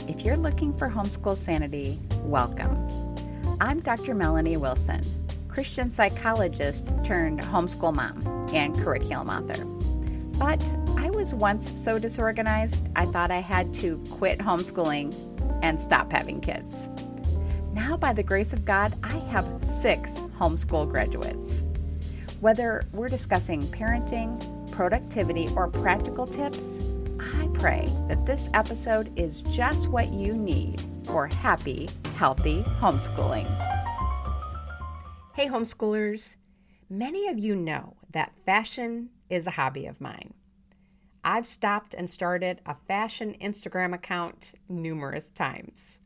If you're looking for homeschool sanity, welcome. I'm Dr. Melanie Wilson, Christian psychologist turned homeschool mom and curriculum author. But I was once so disorganized, I thought I had to quit homeschooling and stop having kids. Now, by the grace of God, I have 6 homeschool graduates. Whether we're discussing parenting, productivity, or practical tips, I pray that this episode is just what you need for happy, healthy homeschooling. Hey homeschoolers, many of you know that fashion is a hobby of mine. I've stopped and started a fashion Instagram account numerous times.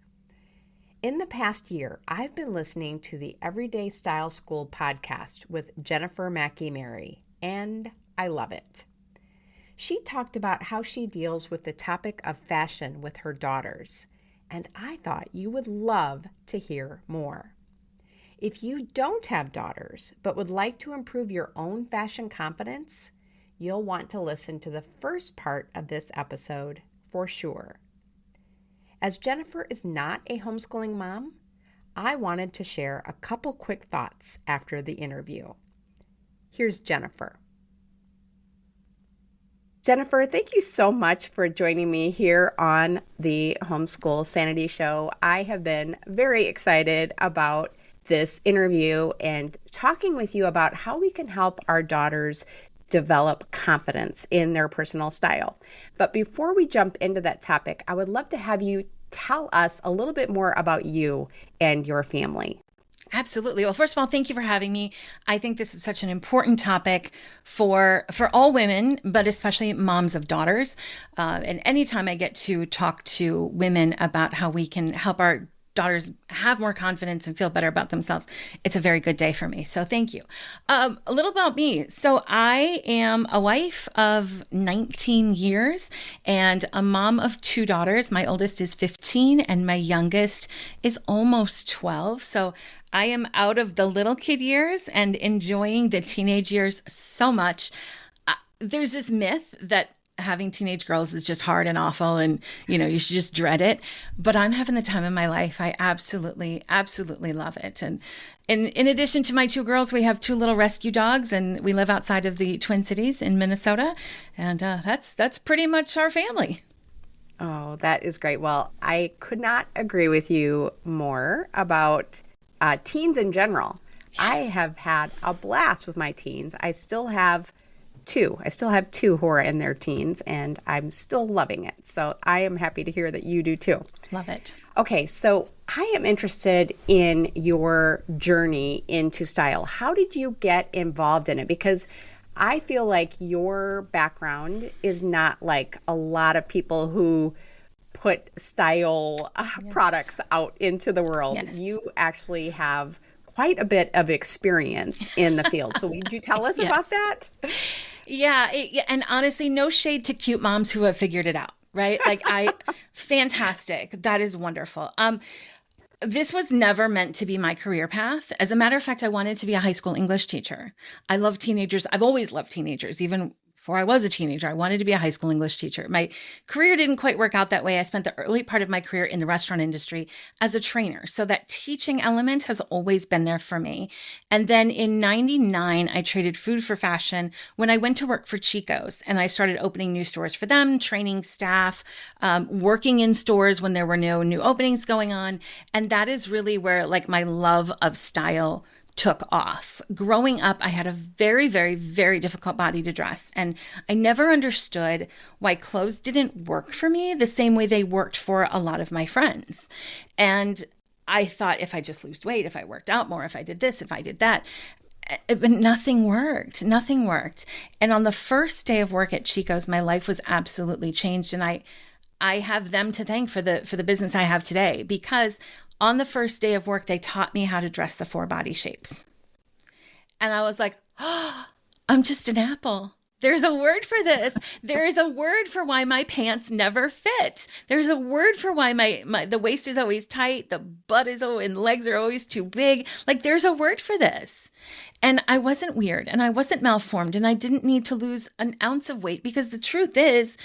In the past year, I've been listening to the Everyday Style School podcast with Jennifer Mackey-Mary, and I love it. She talked about how she deals with the topic of fashion with her daughters, and I thought you would love to hear more. If you don't have daughters but would like to improve your own fashion confidence, you'll want to listen to the first part of this episode for sure. As Jennifer is not a homeschooling mom, I wanted to share a couple quick thoughts after the interview. Here's Jennifer. Jennifer, thank you so much for joining me here on the Homeschool Sanity Show. I have been very excited about this interview and talking with you about how we can help our daughters develop confidence in their personal style. But before we jump into that topic, I would love to have you tell us a little bit more about you and your family. Absolutely. Well, first of all, thank you for having me. I think this is such an important topic for all women, but especially moms of daughters. And anytime I get to talk to women about how we can help our daughters have more confidence and feel better about themselves, it's a very good day for me. So thank you. A little about me. So I am a wife of 19 years and a mom of 2 daughters. My oldest is 15 and my youngest is almost 12. So I am out of the little kid years and enjoying the teenage years so much. There's this myth that having teenage girls is just hard and awful and, you should just dread it. But I'm having the time of my life. I absolutely, absolutely love it. And in addition to my 2 girls, we have 2 little rescue dogs and we live outside of the Twin Cities in Minnesota. And that's pretty much our family. Oh, that is great. Well, I could not agree with you more about teens in general. Yes. I have had a blast with my teens. I still have 2 who are in their teens, and I'm still loving it. So I am happy to hear that you do too. Love it. Okay, so I am interested in your journey into style. How did you get involved in it? Because I feel like your background is not like a lot of people who put style products out into the world. Yes. You actually have quite a bit of experience in the field. So would you tell us about that? Yeah. And honestly, no shade to cute moms who have figured it out, right? Like fantastic. That is wonderful. This was never meant to be my career path. As a matter of fact, I wanted to be a high school English teacher. I love teenagers. I've always loved teenagers, even before I was a teenager. I wanted to be a high school English teacher. My career didn't quite work out that way. I spent the early part of my career in the restaurant industry as a trainer. So that teaching element has always been there for me. And then in 99, I traded food for fashion when I went to work for Chico's and I started opening new stores for them, training staff, working in stores when there were no new openings going on. And that is really where my love of style took off. Growing up, I had a very, very, very difficult body to dress. And I never understood why clothes didn't work for me the same way they worked for a lot of my friends. And I thought if I just lose weight, if I worked out more, if I did this, if I did that, but nothing worked. Nothing worked. And on the first day of work at Chico's, my life was absolutely changed. And I have them to thank for the business I have today, because on the first day of work, they taught me how to dress the 4 body shapes. And I was like, oh, I'm just an apple. There's a word for this. There is a word for why my pants never fit. There's a word for why the waist is always tight, the butt is always, and legs are always too big. There's a word for this. And I wasn't weird and I wasn't malformed and I didn't need to lose an ounce of weight, because the truth is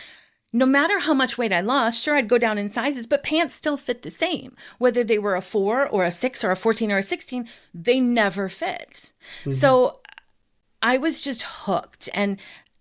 no matter how much weight I lost, sure, I'd go down in sizes, but pants still fit the same. Whether they were a 4 or a 6 or a 14 or a 16, they never fit. So I was just hooked. And,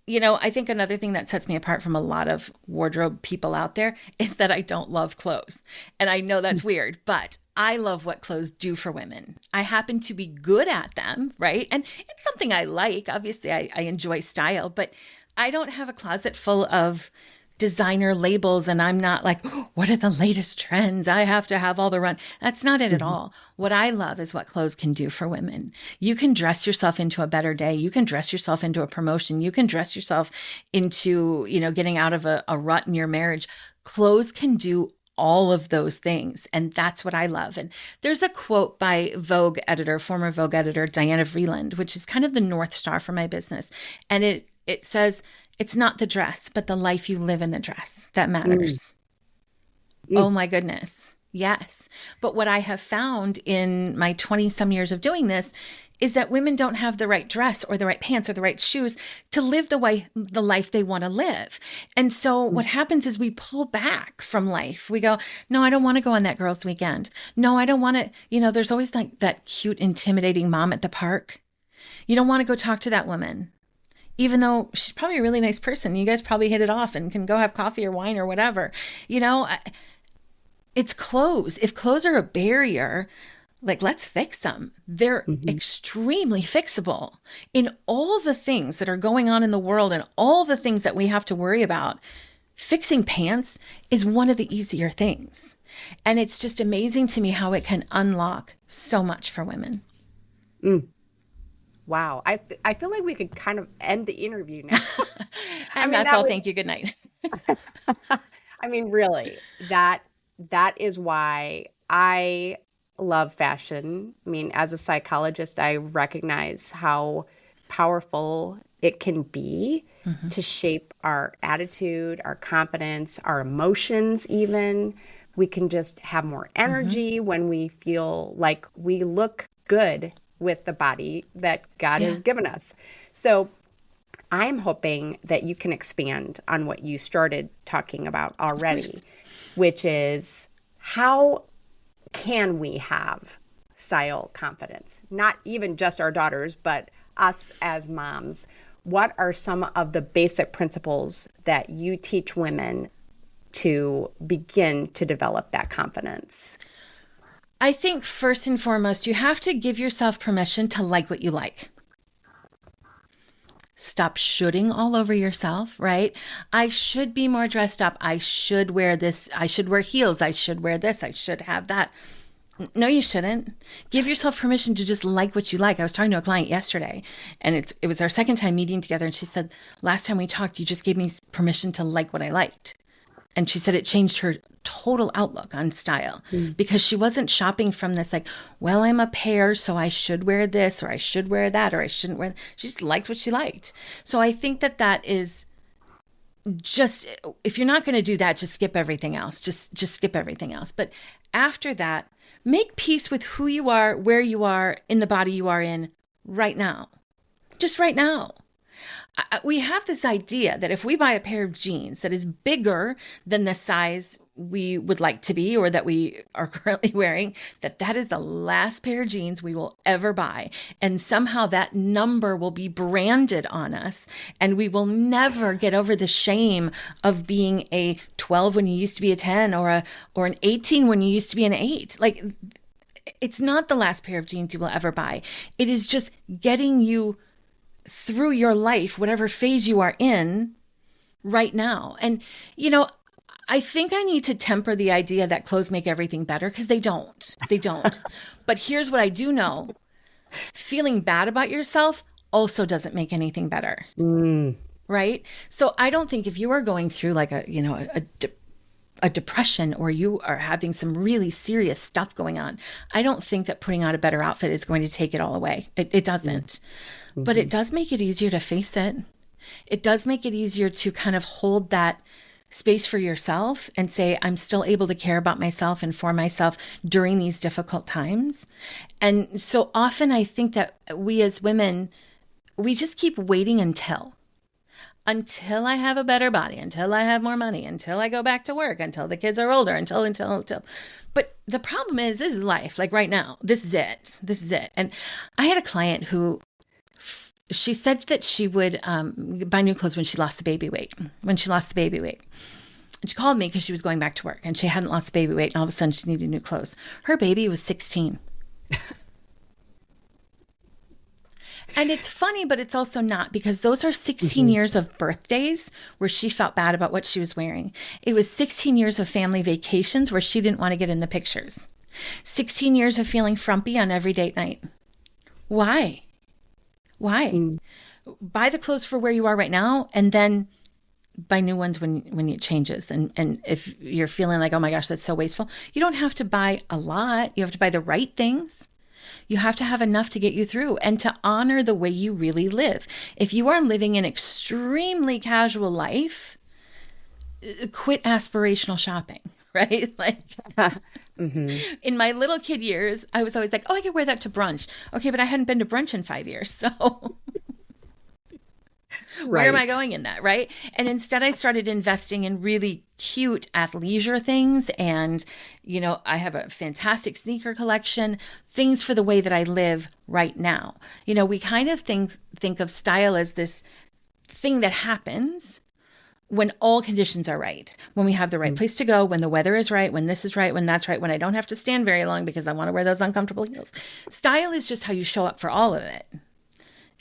I think another thing that sets me apart from a lot of wardrobe people out there is that I don't love clothes. And I know that's weird, but I love what clothes do for women. I happen to be good at them, right? And it's something I like. Obviously, I enjoy style, but I don't have a closet full of designer labels and I'm not like, oh, what are the latest trends? I have to have all the run. That's not it at all. What I love is what clothes can do for women. You can dress yourself into a better day. You can dress yourself into a promotion. You can dress yourself into, getting out of a rut in your marriage. Clothes can do all of those things. And that's what I love. And there's a quote by former Vogue editor, Diana Vreeland, which is kind of the North Star for my business. And it says, it's not the dress, but the life you live in the dress that matters. Oh my goodness. Yes. But what I have found in my 20 some years of doing this is that women don't have the right dress or the right pants or the right shoes to live the life they want to live. And so what happens is we pull back from life. We go, no, I don't want to go on that girls' weekend. No, I don't want to, there's always like that cute, intimidating mom at the park. You don't want to go talk to that woman, even though she's probably a really nice person. You guys probably hit it off and can go have coffee or wine or whatever. It's clothes. If clothes are a barrier, like, let's fix them. They're extremely fixable. In all the things that are going on in the world and all the things that we have to worry about, fixing pants is one of the easier things. And it's just amazing to me how it can unlock so much for women. Wow. I feel like we could kind of end the interview now. And that's all. Thank you. Good night. I mean, really, that is why I love fashion. I mean, as a psychologist, I recognize how powerful it can be to shape our attitude, our confidence, our emotions even. We can just have more energy when we feel like we look good with the body that God has given us. So I'm hoping that you can expand on what you started talking about already, which is how can we have style confidence? Not even just our daughters, but us as moms. What are some of the basic principles that you teach women to begin to develop that confidence? I think first and foremost, you have to give yourself permission to like what you like. Stop shoulding all over yourself, right? I should be more dressed up. I should wear this. I should wear heels. I should wear this. I should have that. No, you shouldn't. Give yourself permission to just like what you like. I was talking to a client yesterday, and it was our second time meeting together, and she said, last time we talked, you just gave me permission to like what I liked. And she said it changed her total outlook on style because she wasn't shopping from this like, well, I'm a pair, so I should wear this or I should wear that or I shouldn't wear. She just liked what she liked. So I think that is just, if you're not going to do that, just skip everything else. Just skip everything else. But after that, make peace with who you are, where you are in the body you are in right now. Just right now. We have this idea that if we buy a pair of jeans that is bigger than the size we would like to be or that we are currently wearing, that is the last pair of jeans we will ever buy. And somehow that number will be branded on us and we will never get over the shame of being a 12 when you used to be a 10 or an 18 when you used to be an 8. Like, it's not the last pair of jeans you will ever buy. It is just getting you through your life, whatever phase you are in right now. And, I think I need to temper the idea that clothes make everything better because they don't. They don't. But here's what I do know. Feeling bad about yourself also doesn't make anything better. Right? So I don't think if you are going through like a depression or you are having some really serious stuff going on, I don't think that putting on a better outfit is going to take it all away. It doesn't. But it does make it easier to face it. It does make it easier to kind of hold that space for yourself and say, I'm still able to care about myself and for myself during these difficult times. And so often I think that we as women, we just keep waiting until. until I have a better body, until I have more money, until I go back to work, until the kids are older, until. But the problem is, this is life. Like right now, this is it. This is it. And I had a client who, she said that she would buy new clothes when she lost the baby weight. And she called me because she was going back to work and she hadn't lost the baby weight. And all of a sudden she needed new clothes. Her baby was 16. And it's funny, but it's also not, because those are 16 years of birthdays where she felt bad about what she was wearing. It was 16 years of family vacations where she didn't want to get in the pictures. 16 years of feeling frumpy on every date night. Why? Buy the clothes for where you are right now, and then buy new ones when it changes. And if you're feeling like, oh my gosh, that's so wasteful, you don't have to buy a lot. You have to buy the right things. You have to have enough to get you through and to honor the way you really live. If you are living an extremely casual life, quit aspirational shopping, right? Like in my little kid years, I was always like, oh, I could wear that to brunch. Okay, but I hadn't been to brunch in 5 years. So where am I going in that, right? And instead I started investing in really cute athleisure things. And, you know, I have a fantastic sneaker collection, things for the way that I live right now. You know, we kind of think of style as this thing that happens when all conditions are right, when we have the right place to go, when the weather is right, when this is right, when that's right, when I don't have to stand very long because I want to wear those uncomfortable heels. Style is just how you show up for all of it.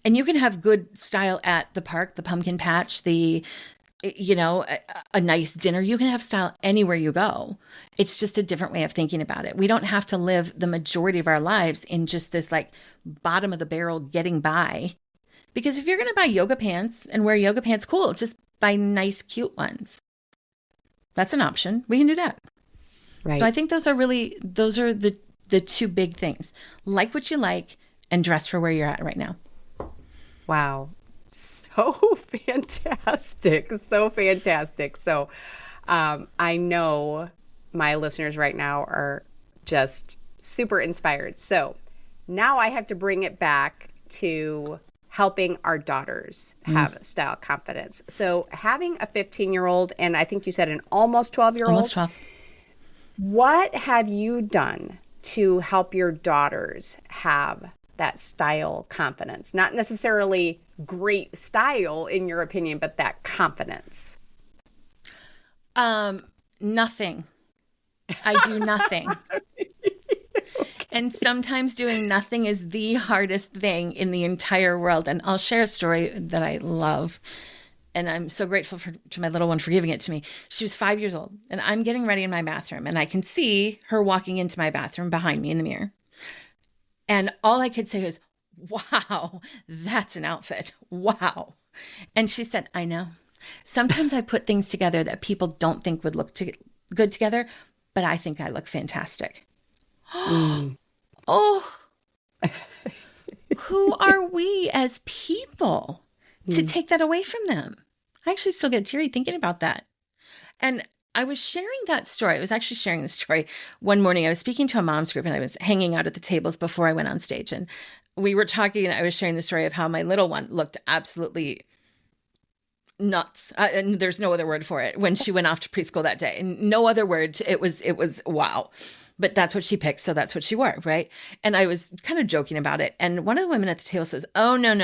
And you can have good style at the park, the pumpkin patch, a nice dinner. You can have style anywhere you go. It's just a different way of thinking about it. We don't have to live the majority of our lives in just this like bottom of the barrel getting by. Because if you're going to buy yoga pants and wear yoga pants, cool, just buy nice, cute ones. That's an option. We can do that. Right. So I think those are the two big things. Like what you like and dress for where you're at right now. Wow. So fantastic. So fantastic. So I know my listeners right now are just super inspired. So now I have to bring it back to helping our daughters have style confidence. So having a 15-year-old and I think you said an almost 12-year-old. Almost 12. What have you done to help your daughters have that style confidence? Not necessarily great style in your opinion, but that confidence. Nothing. I do nothing. Okay. And sometimes doing nothing is the hardest thing in the entire world. And I'll share a story that I love. And I'm so grateful to my little one for giving it to me. She was 5 years old and I'm getting ready in my bathroom and I can see her walking into my bathroom behind me in the mirror. And all I could say was, wow, that's an outfit. Wow. And she said, I know. Sometimes I put things together that people don't think would look good together, but I think I look fantastic. Oh, who are we as people to take that away from them? I actually still get teary thinking about that. And I was sharing that story. I was actually sharing the story one morning. I was speaking to a mom's group and I was hanging out at the tables before I went on stage. And we were talking and I was sharing the story of how my little one looked absolutely nuts. And there's no other word for it when she went off to preschool that day. And no other word. It was wow. But that's what she picked. So that's what she wore, right? And I was kind of joking about it. And one of the women at the table says, oh, no,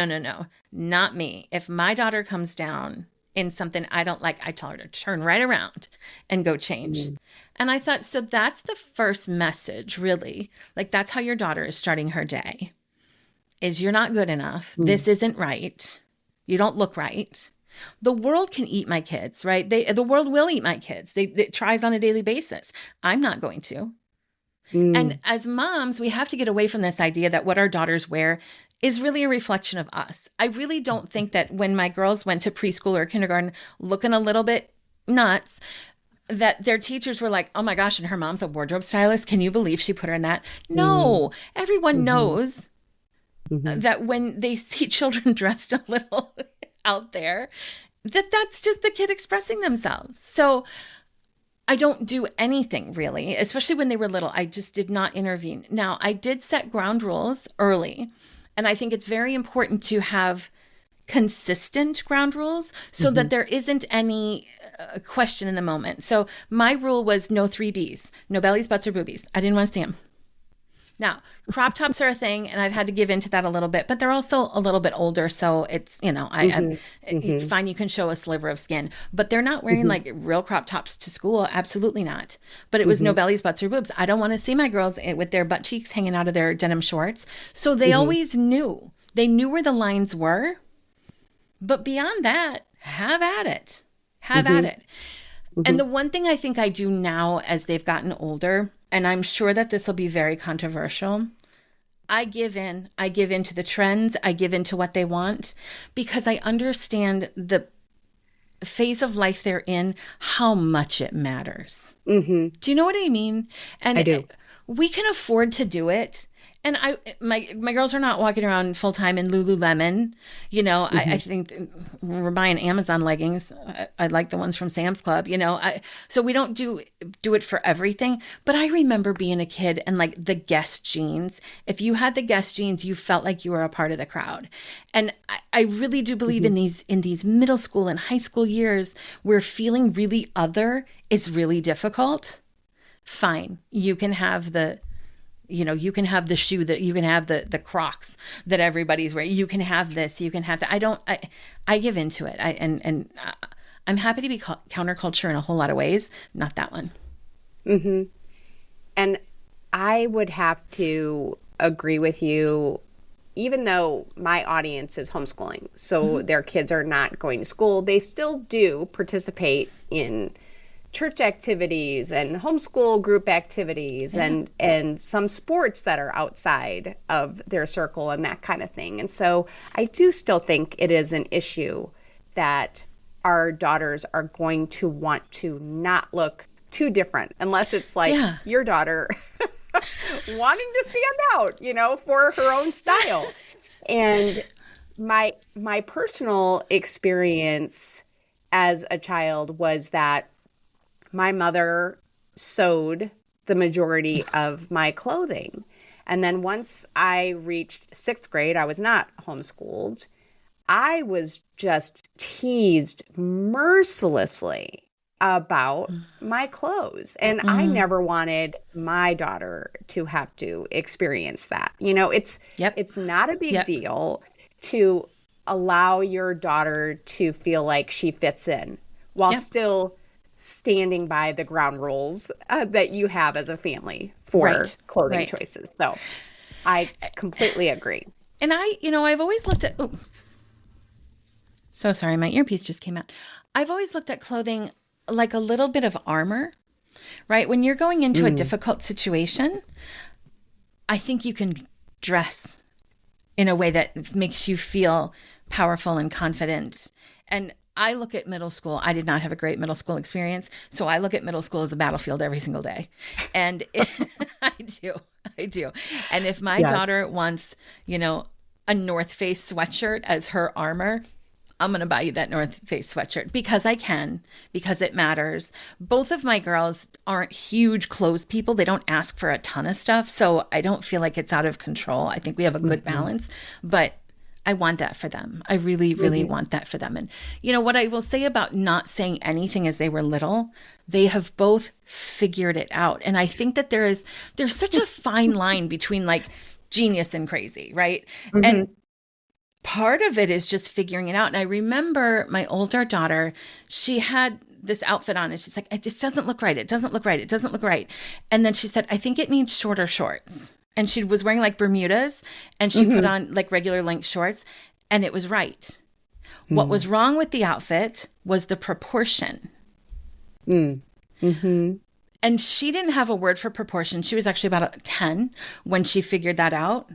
not me. If my daughter comes down in something I don't like, I tell her to turn right around and go change. And I thought, so that's the first message, really. Like that's how your daughter is starting her day, is you're not good enough. This isn't right. You don't look right. The world can eat my kids, right? The world will eat my kids. It tries on a daily basis. I'm not going to. And as moms, we have to get away from this idea that what our daughters wear is really a reflection of us. I really don't think that when my girls went to preschool or kindergarten looking a little bit nuts, that their teachers were like, oh my gosh, and her mom's a wardrobe stylist. Can you believe she put her in that? No, everyone knows that when they see children dressed a little out there, that's just the kid expressing themselves. So I don't do anything really, especially when they were little. I just did not intervene. Now, I did set ground rules early, and I think it's very important to have consistent ground rules so that there isn't any question in the moment. So my rule was no 3Bs, no bellies, butts, or boobies. I didn't want to see them. Now, crop tops are a thing, and I've had to give into that a little bit, but they're also a little bit older, so it's, it's fine, you can show a sliver of skin, but they're not wearing like real crop tops to school, absolutely not. But it was no bellies, butts, or boobs. I don't want to see my girls with their butt cheeks hanging out of their denim shorts. So they always knew. They knew where the lines were, but beyond that, have at it. Have at it. And the one thing I think I do now as they've gotten older, and I'm sure that this will be very controversial, I give in. I give in to the trends. I give in to what they want because I understand the phase of life they're in, how much it matters. Do you know what I mean? And I do. We can afford to do it. And my girls are not walking around full time in Lululemon. I think we're buying Amazon leggings. I like the ones from Sam's Club. So we don't do it for everything. But I remember being a kid and like the Guess jeans. If you had the Guess jeans, you felt like you were a part of the crowd. And I really do believe in these middle school and high school years where feeling really other is really difficult. Fine, you can have the shoe that you can have the Crocs that everybody's wearing. You can have this, you can have that. I give into it. I'm happy to be counterculture in a whole lot of ways. Not that one. And I would have to agree with you, even though my audience is homeschooling. So their kids are not going to school. They still do participate in church activities and homeschool group activities and some sports that are outside of their circle and that kind of thing. And so I do still think it is an issue that our daughters are going to want to not look too different unless it's like your daughter wanting to stand out, for her own style. And my personal experience as a child was that my mother sewed the majority of my clothing. And then once I reached 6th grade, I was not homeschooled. I was just teased mercilessly about my clothes. And I never wanted my daughter to have to experience that. It's not a big deal to allow your daughter to feel like she fits in while still standing by the ground rules that you have as a family for clothing choices. So I completely agree. And I've always looked at, so sorry, my earpiece just came out. I've always looked at clothing like a little bit of armor, right? When you're going into a difficult situation, I think you can dress in a way that makes you feel powerful and confident. And I look at middle school. I did not have a great middle school experience. So I look at middle school as a battlefield every single day. And I do. And if my daughter wants, a North Face sweatshirt as her armor, I'm going to buy you that North Face sweatshirt because I can, because it matters. Both of my girls aren't huge clothes people. They don't ask for a ton of stuff. So I don't feel like it's out of control. I think we have a good balance, but I want that for them. I really, really want that for them. And what I will say about not saying anything as they were little, they have both figured it out. And I think that there's such a fine line between like genius and crazy, right? And part of it is just figuring it out. And I remember my older daughter, she had this outfit on and she's like, it just doesn't look right. It doesn't look right. It doesn't look right. And then she said, I think it needs shorter shorts. And she was wearing like Bermudas and she put on like regular length shorts and it was right. What was wrong with the outfit was the proportion. And she didn't have a word for proportion. She was actually about 10 when she figured that out.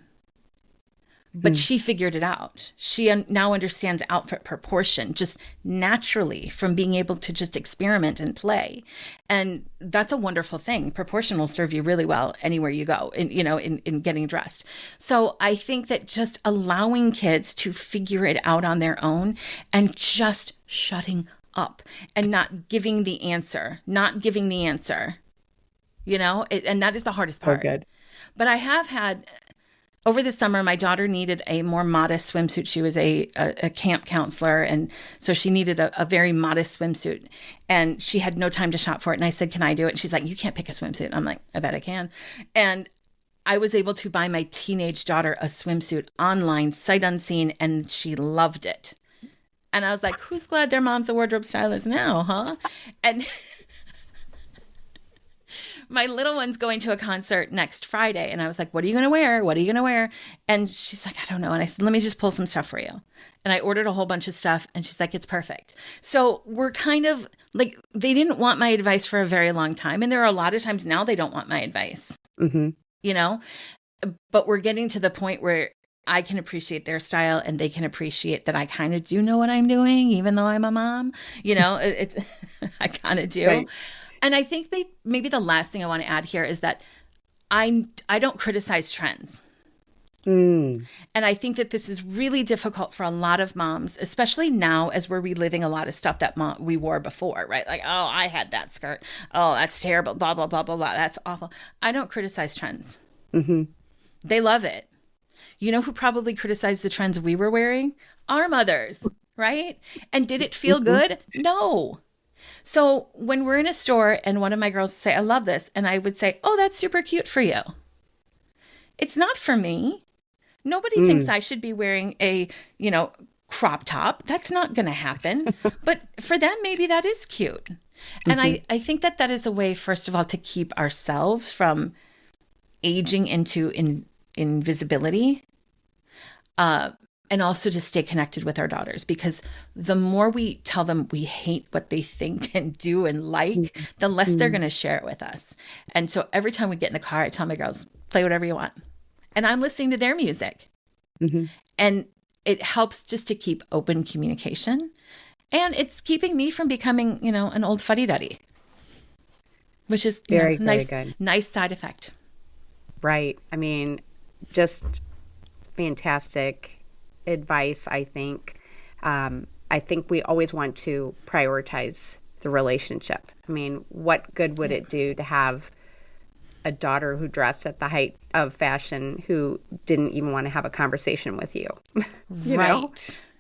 But she figured it out. She now understands outfit proportion just naturally from being able to just experiment and play. And that's a wonderful thing. Proportion will serve you really well anywhere you go in getting dressed. So I think that just allowing kids to figure it out on their own and just shutting up and not giving the answer, and that is the hardest part. Oh, good. But I have had over the summer, my daughter needed a more modest swimsuit. She was a camp counselor, and so she needed a very modest swimsuit, and she had no time to shop for it. And I said, can I do it? And she's like, you can't pick a swimsuit. I'm like, I bet I can. And I was able to buy my teenage daughter a swimsuit online, sight unseen, and she loved it. And I was like, who's glad their mom's a wardrobe stylist now, huh? And my little one's going to a concert next Friday. And I was like, what are you going to wear? What are you going to wear? And she's like, I don't know. And I said, let me just pull some stuff for you. And I ordered a whole bunch of stuff. And she's like, it's perfect. So we're kind of like, they didn't want my advice for a very long time. And there are a lot of times now they don't want my advice, you know, but we're getting to the point where I can appreciate their style and they can appreciate that I kind of do know what I'm doing, even though I'm a mom, you know, it's, I kind of do. Right. And I think maybe the last thing I want to add here is that I don't criticize trends. And I think that this is really difficult for a lot of moms, especially now as we're reliving a lot of stuff that we wore before, right? Like, oh, I had that skirt. Oh, that's terrible. Blah, blah, blah, blah, blah. That's awful. I don't criticize trends. They love it. You know who probably criticized the trends we were wearing? Our mothers, right? And did it feel good? No. So when we're in a store and one of my girls would say, I love this. And I would say, oh, that's super cute for you. It's not for me. Nobody thinks I should be wearing a, you know, crop top. That's not going to happen. But for them, maybe that is cute. And I think that is a way, first of all, to keep ourselves from aging into invisibility. And also to stay connected with our daughters, because the more we tell them we hate what they think and do and like, the less they're going to share it with us. And so every time we get in the car, I tell my girls, play whatever you want. And I'm listening to their music. And it helps just to keep open communication. And it's keeping me from becoming, you know, an old fuddy-duddy, which is very good. Nice side effect. Right. I mean, just fantastic advice, I think. I think we always want to prioritize the relationship. I mean, what good would it do to have a daughter who dressed at the height of fashion who didn't even want to have a conversation with you? You know?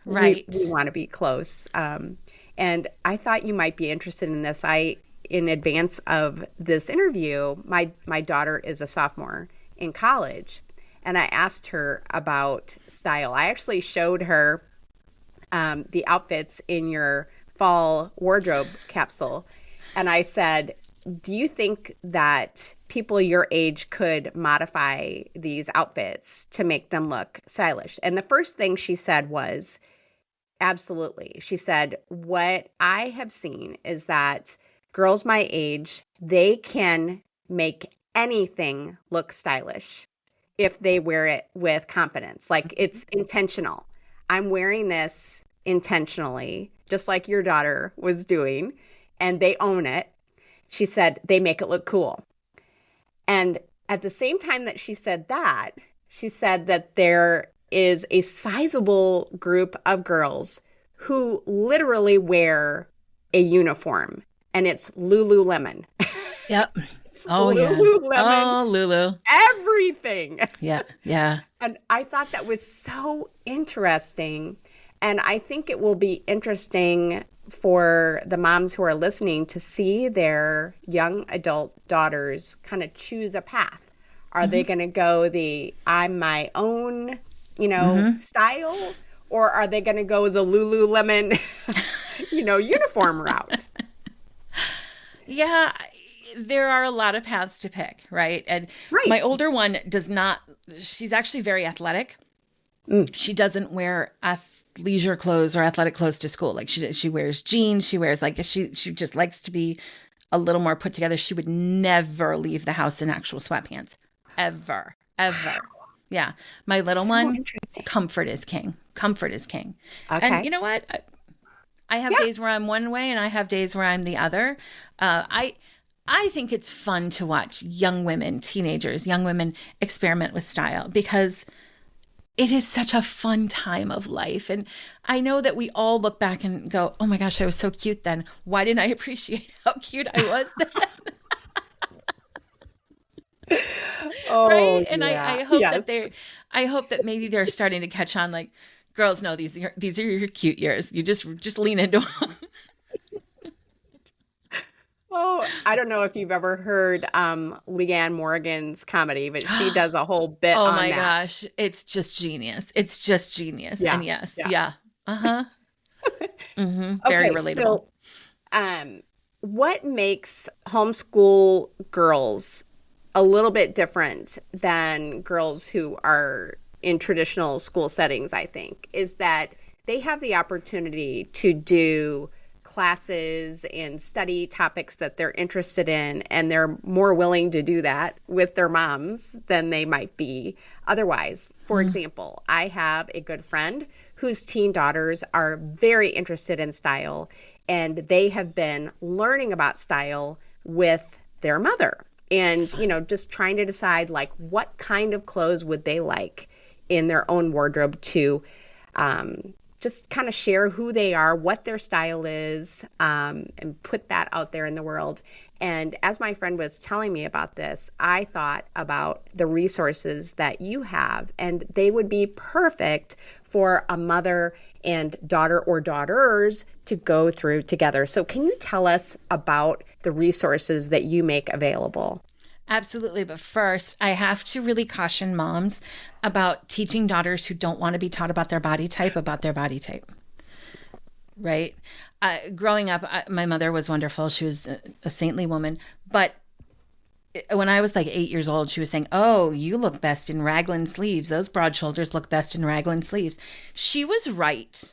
Right. We want to be close. And I thought you might be interested in this. In advance of this interview, my daughter is a sophomore in college. And I asked her about style. I actually showed her the outfits in your fall wardrobe capsule. And I said, do you think that people your age could modify these outfits to make them look stylish? And the first thing she said was, absolutely. She said, what I have seen is that girls my age, they can make anything look stylish if they wear it with confidence. Like, it's intentional. I'm wearing this intentionally, just like your daughter was doing, and they own it. She said they make it look cool. And at the same time that she said that, she said that there is a sizable group of girls who literally wear a uniform, and it's Lululemon. Yep. Oh, Lululemon. Yeah. Oh, Lulu. Everything. Yeah. Yeah. And I thought that was so interesting. And I think it will be interesting for the moms who are listening to see their young adult daughters kind of choose a path. Are they going to go the I'm my own, you know, style? Or are they going to go the Lululemon, you know, uniform route? Yeah. There are a lot of paths to pick, right? And my older one does not, she's actually very athletic. She doesn't wear leisure clothes or athletic clothes to school. Like she wears jeans, she wears like, she just likes to be a little more put together. She would never leave the house in actual sweatpants, ever. Yeah. My little one, comfort is king. Comfort is king. Okay. And you know what? I have days where I'm one way and I have days where I'm the other. I think it's fun to watch young women, teenagers, young women experiment with style, because it is such a fun time of life. And I know that we all look back and go, oh my gosh, I was so cute then. Why didn't I appreciate how cute I was then? Oh, right? And yeah. I hope that I hope that maybe they're starting to catch on, like, girls, no, these are your cute years. You just lean into them. Oh, I don't know if you've ever heard Leanne Morgan's comedy, but she does a whole bit Oh on my that. gosh, it's just genius. It's just genius. Yeah, And yes, yeah. yeah. Uh-huh. Very Okay, relatable. so what makes homeschool girls a little bit different than girls who are in traditional school settings, I think, is that they have the opportunity to do classes and study topics that they're interested in, and they're more willing to do that with their moms than they might be otherwise. For example, I have a good friend whose teen daughters are very interested in style, and they have been learning about style with their mother and, just trying to decide like what kind of clothes would they like in their own wardrobe to just kind of share who they are, what their style is, and put that out there in the world. And as my friend was telling me about this, I thought about the resources that you have, and they would be perfect for a mother and daughter or daughters to go through together. So can you tell us about the resources that you make available? Absolutely. But first, I have to really caution moms about teaching daughters who don't want to be taught about their body type, right? Growing up, my mother was wonderful. She was a saintly woman. But when I was like 8 years old, she was saying, oh, you look best in raglan sleeves. Those broad shoulders look best in raglan sleeves. She was right.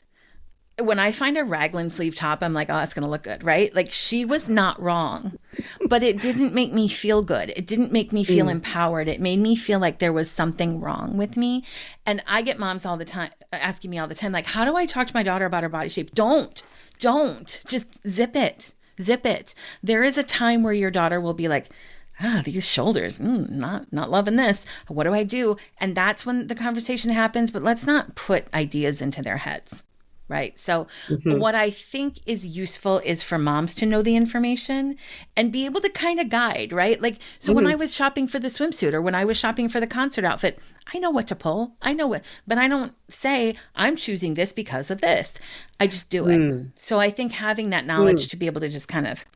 When I find a raglan sleeve top, I'm like, oh, that's going to look good, right? Like, she was not wrong, but it didn't make me feel good. It didn't make me feel empowered. It made me feel like there was something wrong with me. And I get moms all the time asking me all the time, like, how do I talk to my daughter about her body shape? Don't just zip it. There is a time where your daughter will be like, these shoulders, not loving this. What do I do? And that's when the conversation happens, but let's not put ideas into their heads. Right. So what I think is useful is for moms to know the information and be able to kind of guide, right? Like, so when I was shopping for the swimsuit or when I was shopping for the concert outfit, I know what to pull. But I don't say I'm choosing this because of this. I just do it. So I think having that knowledge to be able to just kind of,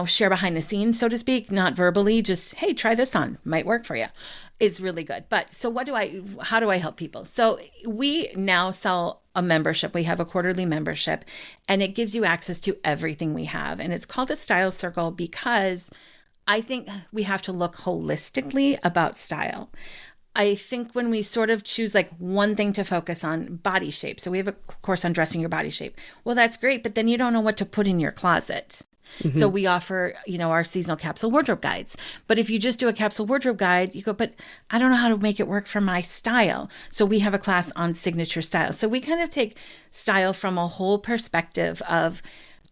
share behind the scenes, so to speak, not verbally, just, hey, try this on, might work for you, is really good. But so how do I help people? So we now sell a membership. We have a quarterly membership, and it gives you access to everything we have. And it's called the Style Circle because I think we have to look holistically about style. I think when we sort of choose like one thing to focus on, body shape. So we have a course on dressing your body shape. Well, that's great, but then you don't know what to put in your closet. So we offer, our seasonal capsule wardrobe guides. But if you just do a capsule wardrobe guide, you go, but I don't know how to make it work for my style. So we have a class on signature style. So we kind of take style from a whole perspective of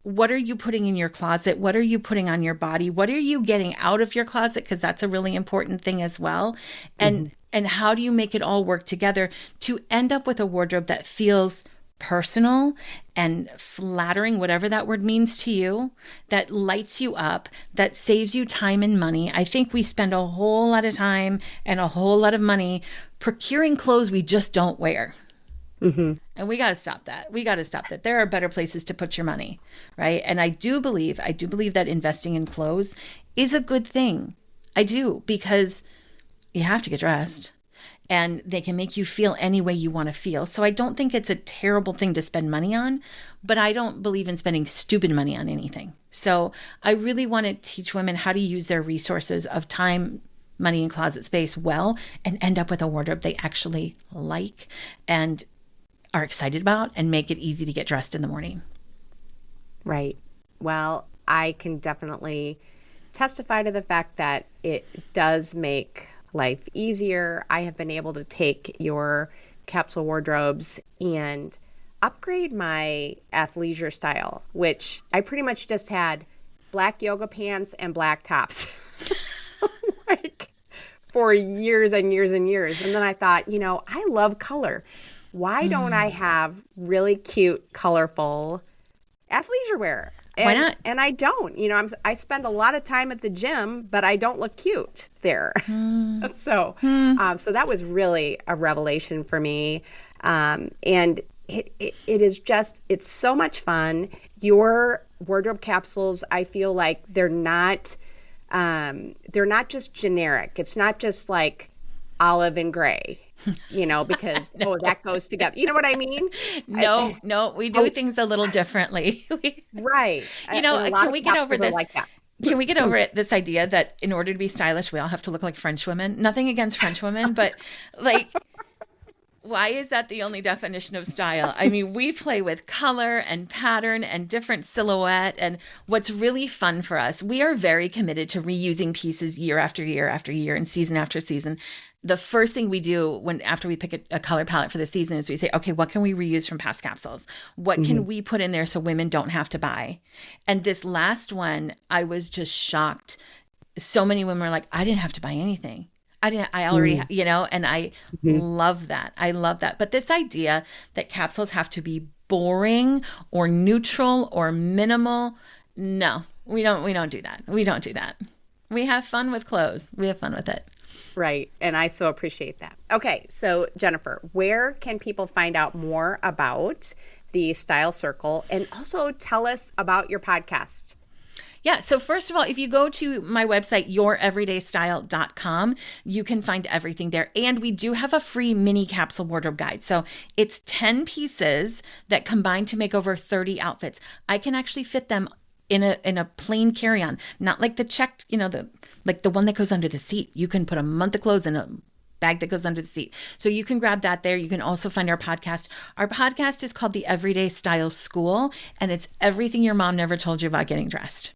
what are you putting in your closet? What are you putting on your body? What are you getting out of your closet? Because that's a really important thing as well. And how do you make it all work together to end up with a wardrobe that feels personal and flattering, whatever that word means to you, that lights you up, that saves you time and money. I think we spend a whole lot of time and a whole lot of money procuring clothes we just don't wear. And we got to stop that. There are better places to put your money, right? And I do believe that investing in clothes is a good thing. I do, because you have to get dressed. And they can make you feel any way you want to feel. So I don't think it's a terrible thing to spend money on, but I don't believe in spending stupid money on anything. So I really want to teach women how to use their resources of time, money, and closet space well, and end up with a wardrobe they actually like and are excited about, and make it easy to get dressed in the morning. Right. Well, I can definitely testify to the fact that it does make life easier. I have been able to take your capsule wardrobes and upgrade my athleisure style, which I pretty much just had black yoga pants and black tops like for years and years and years. And then I thought, I love color. Why don't I have really cute, colorful athleisure wear? Why not? And I don't, you know, I spend a lot of time at the gym, but I don't look cute there. So that was really a revelation for me. And it is just, it's so much fun. Your wardrobe capsules, I feel like they're not just generic. It's not just like olive and gray, you know, because, No. that goes together. You know what I mean? No, we do things a little differently. Right. You know, And a lot can of we get over capsules are this? like that. Can we get over it? This idea that in order to be stylish, we all have to look like French women. Nothing against French women, but like, why is that the only definition of style? I mean, we play with color and pattern and different silhouette. And what's really fun for us, we are very committed to reusing pieces year after year after year and season after season. The first thing we do after we pick a color palette for the season is we say, okay, what can we reuse from past capsules? What can we put in there so women don't have to buy? And this last one, I was just shocked. So many women were like, I didn't have to buy anything. I already, you know, and I love that. I love that. But this idea that capsules have to be boring or neutral or minimal, no, we don't do that. We don't do that. We have fun with clothes. We have fun with it. Right. And I so appreciate that. Okay. So Jennifer, where can people find out more about the Style Circle, and also tell us about your podcast? Yeah. So first of all, if you go to my website, youreverydaystyle.com, you can find everything there. And we do have a free mini capsule wardrobe guide. So it's 10 pieces that combine to make over 30 outfits. I can actually fit them in a plain carry-on, not like the checked, you know, the one that goes under the seat. You can put a month of clothes in a bag that goes under the seat. So you can grab that there. You can also find our podcast. Our podcast is called the Everyday Style School, and it's everything your mom never told you about getting dressed.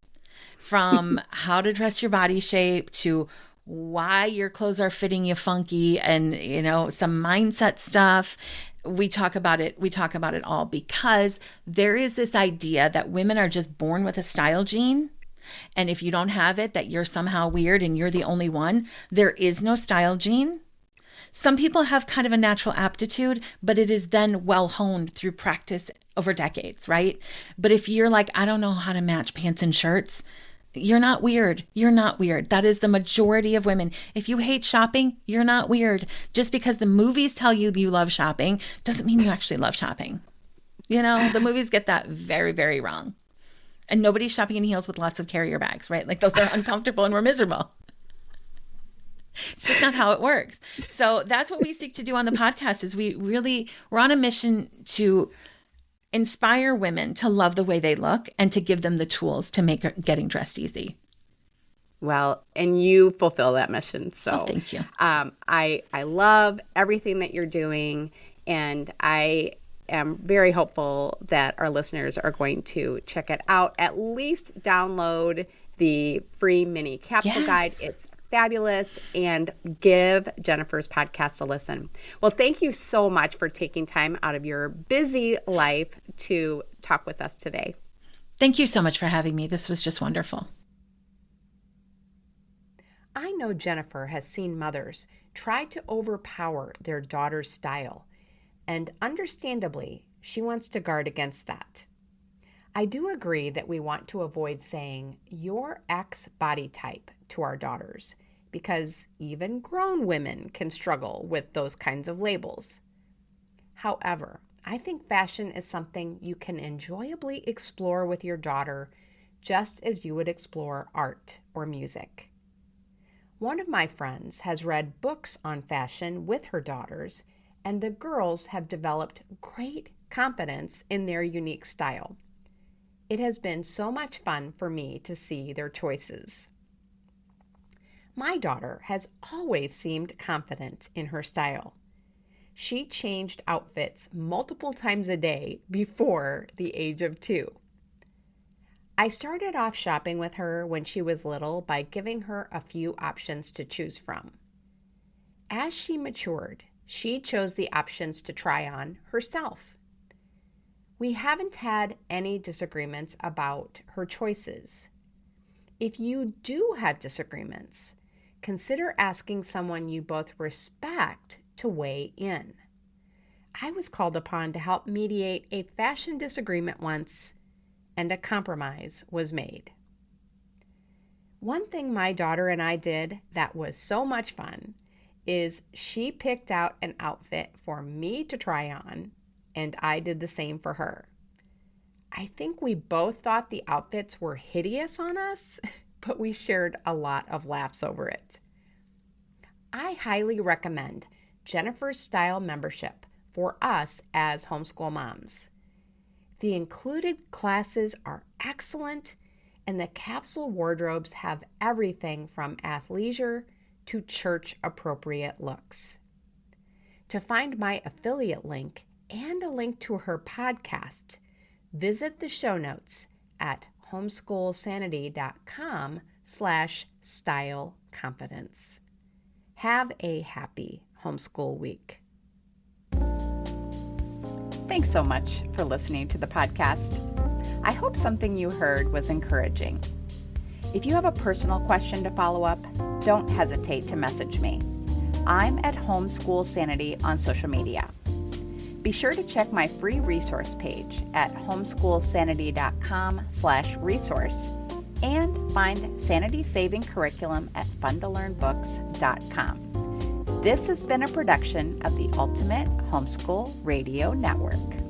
From how to dress your body shape to why your clothes are fitting you funky, and, you know, some mindset stuff. We talk about it. We talk about it all because there is this idea that women are just born with a style gene. And if you don't have it, that you're somehow weird and you're the only one. There is no style gene. Some people have kind of a natural aptitude, but it is then well honed through practice over decades, right? But if you're like, I don't know how to match pants and shirts, you're not weird. You're not weird. That is the majority of women. If you hate shopping, you're not weird. Just because the movies tell you you love shopping doesn't mean you actually love shopping. You know, the movies get that very, very wrong. And nobody's shopping in heels with lots of carrier bags, right? Like, those are uncomfortable and we're miserable. It's just not how it works. So that's what we seek to do on the podcast, is we're on a mission to inspire women to love the way they look and to give them the tools to make getting dressed easy. Well, and you fulfill that mission. So thank you. I love everything that you're doing, and I am very hopeful that our listeners are going to check it out. At least download the free mini capsule guide. It's fabulous, and give Jennifer's podcast a listen. Well, thank you so much for taking time out of your busy life to talk with us today. Thank you so much for having me. This was just wonderful. I know Jennifer has seen mothers try to overpower their daughter's style, and understandably, she wants to guard against that. I do agree that we want to avoid saying your X body type to our daughters, because even grown women can struggle with those kinds of labels. However, I think fashion is something you can enjoyably explore with your daughter, just as you would explore art or music. One of my friends has read books on fashion with her daughters, and the girls have developed great confidence in their unique style. It has been so much fun for me to see their choices. My daughter has always seemed confident in her style. She changed outfits multiple times a day before the age of 2. I started off shopping with her when she was little by giving her a few options to choose from. As she matured, she chose the options to try on herself. We haven't had any disagreements about her choices. If you do have disagreements, consider asking someone you both respect to weigh in. I was called upon to help mediate a fashion disagreement once, and a compromise was made. One thing my daughter and I did that was so much fun is she picked out an outfit for me to try on, and I did the same for her. I think we both thought the outfits were hideous on us, but we shared a lot of laughs over it. I highly recommend Jennifer's Style membership for us as homeschool moms. The included classes are excellent, and the capsule wardrobes have everything from athleisure to church-appropriate looks. To find my affiliate link and a link to her podcast, visit the show notes at homeschoolsanity.com/styleconfidence. Have a happy homeschool week. Thanks so much for listening to the podcast. I hope something you heard was encouraging. If you have a personal question to follow up, don't hesitate to message me. I'm at Homeschool Sanity on social media. Be sure to check my free resource page at homeschoolsanity.com/resource and find Sanity Saving Curriculum at funtolearnbooks.com. This has been a production of the Ultimate Homeschool Radio Network.